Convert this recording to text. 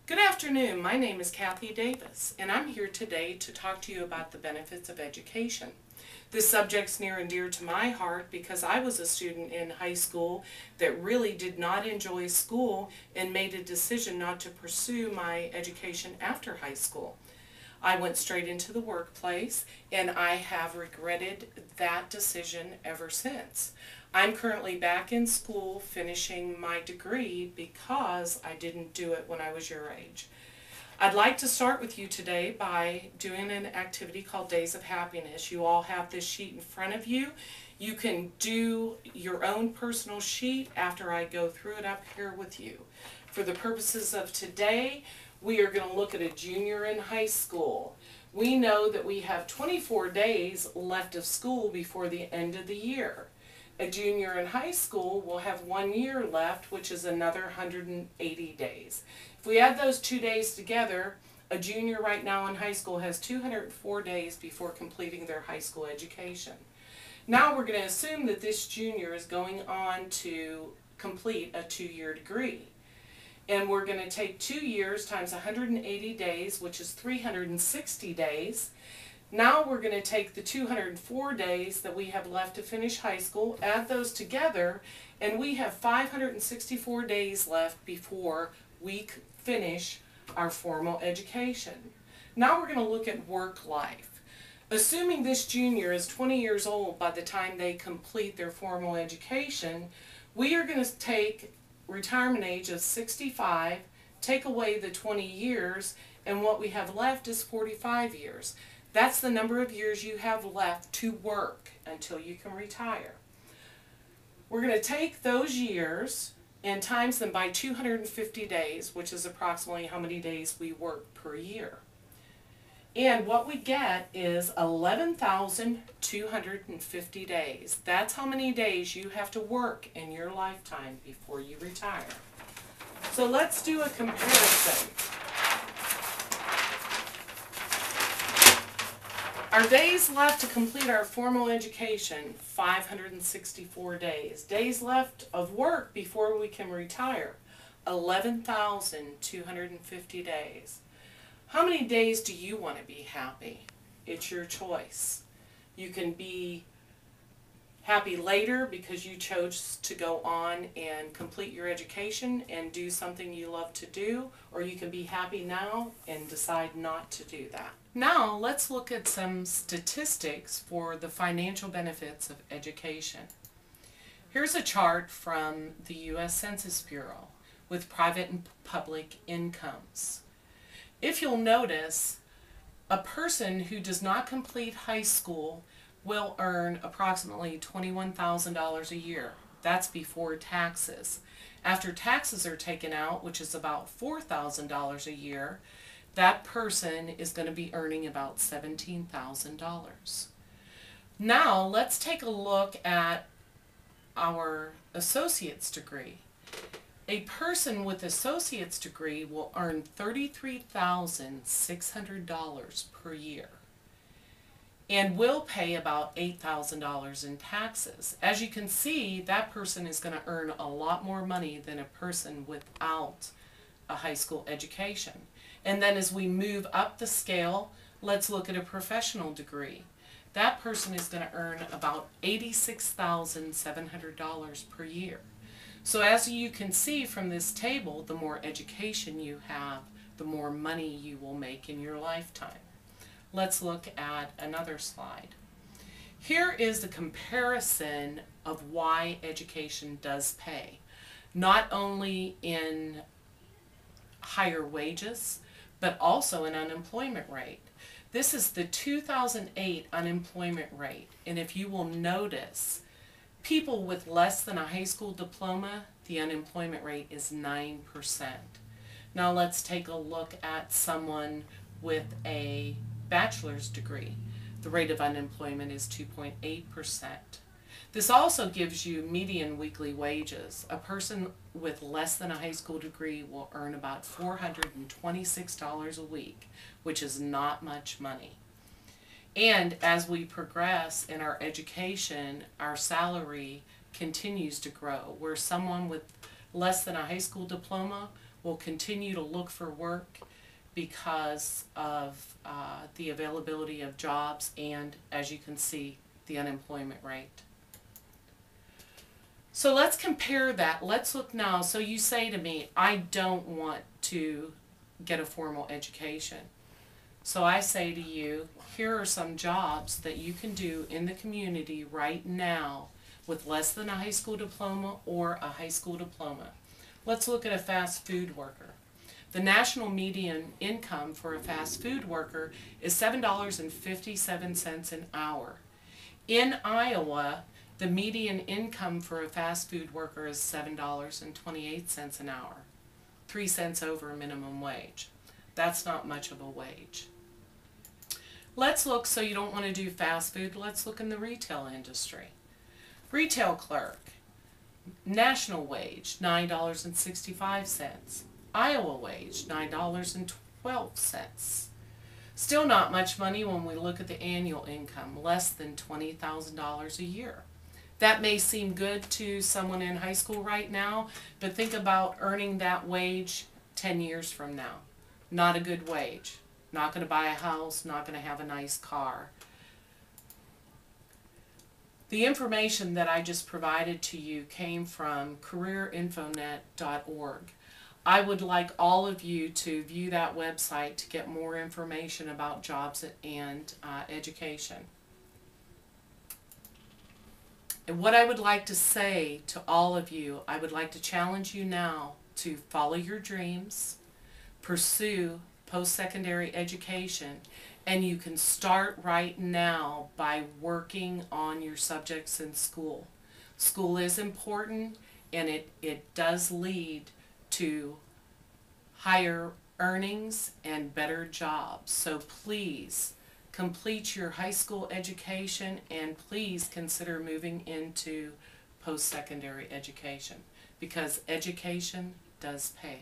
Good afternoon. My name is Kathy Davis, and I'm here today to talk to you about the benefits of education. This subject's near and dear to my heart because I was a student in high school that really did not enjoy school and made a decision not to pursue my education after high school. I went straight into the workplace, and I have regretted that decision ever since. I'm currently back in school finishing my degree because I didn't do it when I was your age. I'd like to start with you today by doing an activity called Days of Happiness. You all have this sheet in front of you. You can do your own personal sheet after I go through it up here with you. For the purposes of today, we are going to look at a junior in high school. We know that we have 24 days left of school before the end of the year. A junior in high school will have 1 year left, which is another 180 days. If we add those 2 days together, a junior right now in high school has 204 days before completing their high school education. Now we're going to assume that this junior is going on to complete a 2-year degree. And we're going to take 2 years times 180 days, which is 360 days. Now we're going to take the 204 days that we have left to finish high school, add those together, and we have 564 days left before we finish our formal education. Now we're going to look at work life. Assuming this junior is 20 years old by the time they complete their formal education, we are going to take retirement age of 65, take away the 20 years, and what we have left is 45 years. That's the number of years you have left to work until you can retire. We're going to take those years and times them by 250 days, which is approximately how many days we work per year. And what we get is 11,250 days. That's how many days you have to work in your lifetime before you retire. So let's do a comparison. Our days left to complete our formal education, 564 days. Days left of work before we can retire, 11,250 days. How many days do you want to be happy? It's your choice. You can be happy later because you chose to go on and complete your education and do something you love to do, or you can be happy now and decide not to do that. Now let's look at some statistics for the financial benefits of education. Here's a chart from the U.S. Census Bureau with private and public incomes. If you'll notice, a person who does not complete high school will earn approximately $21,000 a year. That's before taxes. After taxes are taken out, which is about $4,000 a year, that person is going to be earning about $17,000. Now let's take a look at our associate's degree. A person with associate's degree will earn $33,600 per year and will pay about $8,000 in taxes. As you can see, that person is going to earn a lot more money than a person without a high school education. And then as we move up the scale, let's look at a professional degree. That person is going to earn about $86,700 per year. So as you can see from this table, the more education you have, the more money you will make in your lifetime. Let's look at another slide. Here is the comparison of why education does pay. Not only in higher wages, but also in unemployment rate. This is the 2008 unemployment rate, and if you will notice, people with less than a high school diploma, the unemployment rate is 9%. Now let's take a look at someone with a bachelor's degree. The rate of unemployment is 2.8%. This also gives you median weekly wages. A person with less than a high school degree will earn about $426 a week, which is not much money. And as we progress in our education, our salary continues to grow, where someone with less than a high school diploma will continue to look for work because of the availability of jobs and, as you can see, the unemployment rate. So let's compare that. Let's look now. So you say to me, I don't want to get a formal education. So I say to you, here are some jobs that you can do in the community right now with less than a high school diploma or a high school diploma. Let's look at a fast food worker. The national median income for a fast food worker is $7.57 an hour. In Iowa, the median income for a fast food worker is $7.28 an hour, 3 cents over minimum wage. That's not much of a wage. Let's look, so you don't want to do fast food, let's look in the retail industry. Retail clerk, national wage, $9.65. Iowa wage, $9.12. Still not much money when we look at the annual income, less than $20,000 a year. That may seem good to someone in high school right now, but think about earning that wage 10 years from now. Not a good wage. Not going to buy a house, not going to have a nice car. The information that I just provided to you came from careerinfonet.org. I would like all of you to view that website to get more information about jobs and education. And what I would like to say to all of you, I would like to challenge you now to follow your dreams, pursue post-secondary education, and you can start right now by working on your subjects in school. School is important, and it does lead to higher earnings and better jobs. So please complete your high school education, and please consider moving into post-secondary education, because education does pay.